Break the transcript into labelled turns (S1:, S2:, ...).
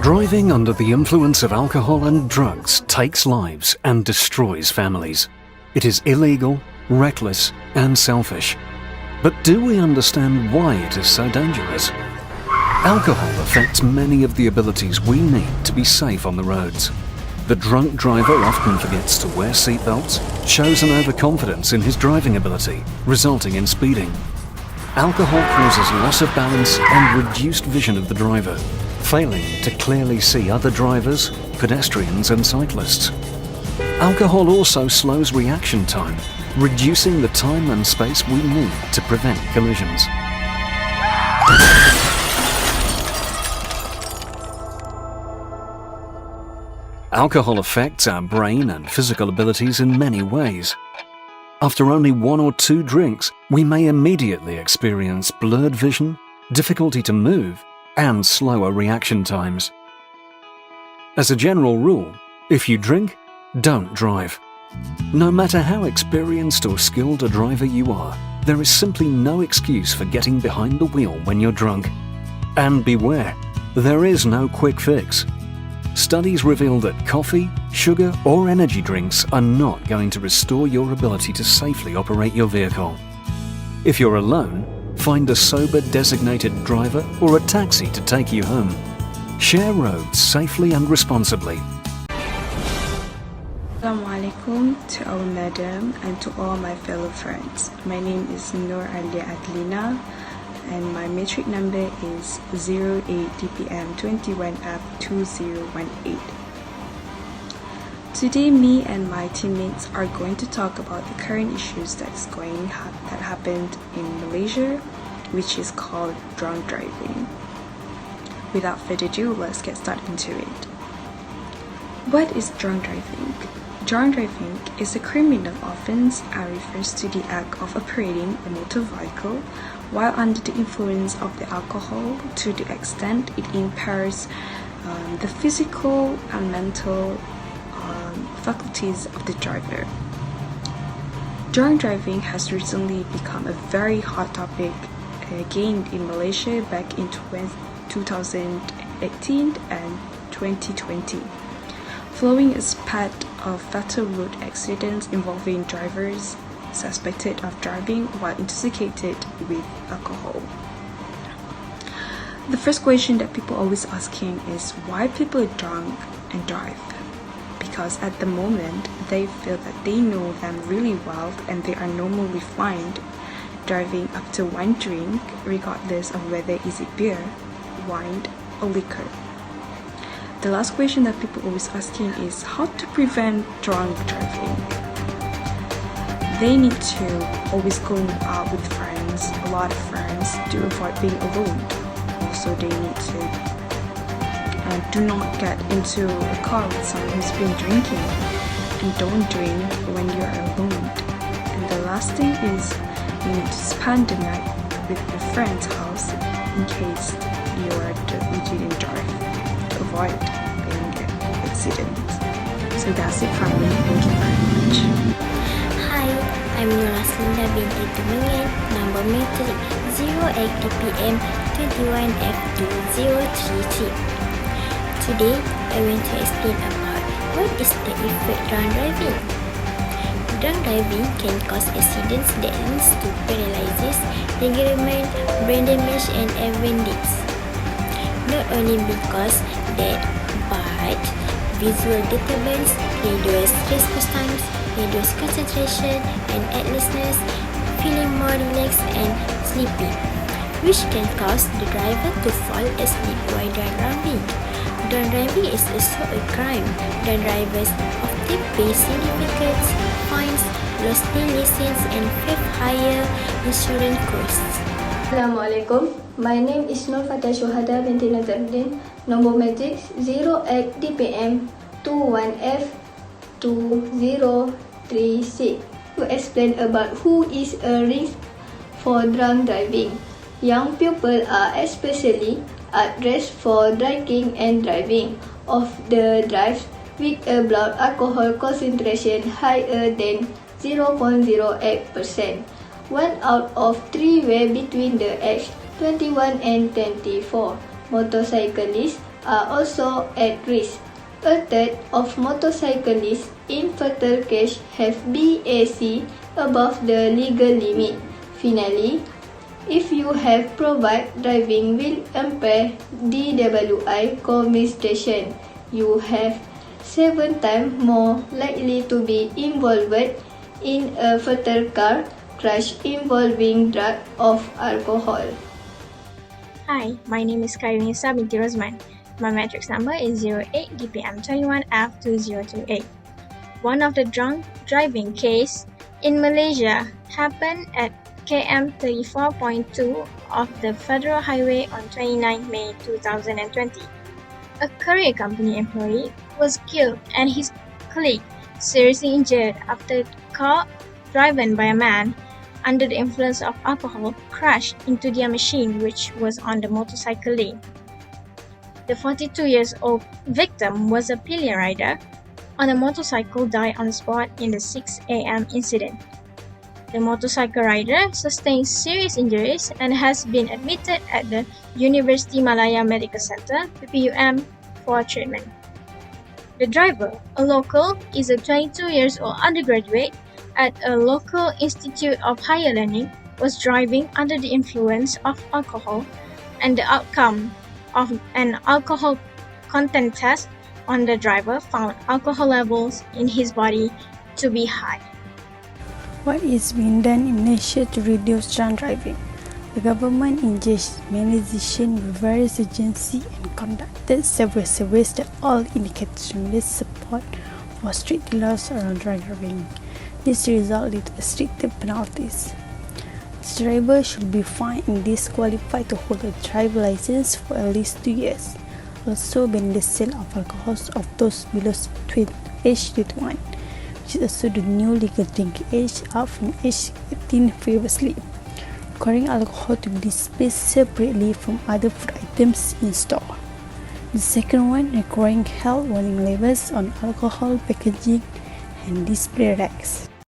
S1: Driving under the influence of alcohol and drugs takes lives and destroys families. It is illegal, reckless, and selfish. But do we understand why it is so dangerous? Alcohol affects many of the abilities we need to be safe on the roads. The drunk driver often forgets to wear seatbelts, shows an overconfidence in his driving ability, resulting in speeding. Alcohol causes loss of balance and reduced vision of the driver, failing to clearly see other drivers, pedestrians and cyclists. Alcohol also slows reaction time, reducing the time and space we need to prevent collisions. Alcohol affects our brain and physical abilities in many ways. After only 1 or 2 drinks, we may immediately experience blurred vision, difficulty to move, and slower reaction times. As a general rule, if you drink, don't drive. No matter how experienced or skilled a driver you are, there is simply no excuse for getting behind the wheel when you're drunk. And beware, there is no quick fix. Studies reveal that coffee, sugar, or energy drinks are not going to restore your ability to safely operate your vehicle. If you're alone, find a sober designated driver or a taxi to take you home. Share roads safely and responsibly.
S2: Assalamualaikum to our madam and to all my fellow friends. My name is Nur Alia Adlina and my metric number is 08 DPM 21F2018. Today, me and my teammates are going to talk about the current issues that happened in Malaysia, which is called drunk driving. Without further ado, let's get started into it. What is drunk driving? Drunk driving is a criminal offense and refers to the act of operating a motor vehicle while under the influence of the alcohol to the extent it impairs the physical and mental faculties of the driver. Drunk driving has recently become a very hot topic again in Malaysia back in 2018 and 2020. Following a spat of fatal road accidents involving drivers suspected of driving while intoxicated with alcohol. The first question that people always asking is why people are drunk and drive. Because at the moment they feel that they know them really well and they are normally fine driving up to 1 drink regardless of whether is it beer, wine or liquor. The last question that people always asking is how to prevent drunk driving. They need to always go out with friends, a lot of friends, to avoid being alone. Also, they need to do not get into a car with someone who's been drinking, and don't drink when you're alone. And the last thing is you need to spend the night with a friend's house in case you didn't drive to avoid being an accident. So that's it from me. Thank you very much.
S3: Hi, I'm Nuraslinda binti Tumengen, number metric 08 DPM 21F2033. Today, I want to explain about what is the effect drunk driving. Drunk driving can cause accidents that leads to paralysis, disfigurement, brain damage, and even death. Not only because that, but visual disturbance, reduced response times, reduced concentration and alertness, feeling more relaxed and sleepy, which can cause the driver to fall asleep while driving. Drunk driving is also a crime. Drunk drivers often pay significant fines, lost their license, and face higher insurance costs.
S4: Assalamualaikum. My name is Nur Fatah Shuhada binti Nazaruddin, number matrix 08 DPM 21F2036. To explain about who is a risk for drunk driving. Young people are especially at risk for drinking and driving of the drives with a blood alcohol concentration higher than 0.08%. 1 out of 3 were between the age 21 and 24. Motorcyclists are also at risk. A third of motorcyclists in fatal crash have BAC above the legal limit. Finally, if you have provide driving will impair DWI conviction, you have 7 times more likely to be involved in a fatal car crash involving drug or alcohol.
S5: Hi, my name is Kairunisa binti Rosman. My matrix number is 08 DPM21F2028. One of the drunk driving case in Malaysia happened at km 34.2 of the Federal Highway on 29 May 2020. A courier company employee was killed and his colleague seriously injured after a car driven by a man under the influence of alcohol crashed into their machine, which was on the motorcycle lane. The 42-year-old victim was a pillion rider on a motorcycle, died on the spot in the 6 a.m. incident. The motorcycle rider sustained serious injuries and has been admitted at the University Malaya Medical Center, PPUM, for treatment. The driver, a local, is a 22-year-old undergraduate at a local institute of higher learning, was driving under the influence of alcohol, and the outcome of an alcohol content test on the driver found alcohol levels in his body to be high.
S6: What is being done in Malaysia to reduce drunk driving? The government engaged mobilization with various agencies and conducted several surveys that all indicate tremendous support for strict laws around drunk driving. This resulted in stricter penalties. The driver should be fined and disqualified to hold a driver license for at least 2 years. Also ban the sale of alcohol of those below age 21, which is also the new legal drinking age up from age 18 previously. Requiring alcohol to be displayed separately from other food items in store. The second one, requiring health warning labels on alcohol packaging and display racks.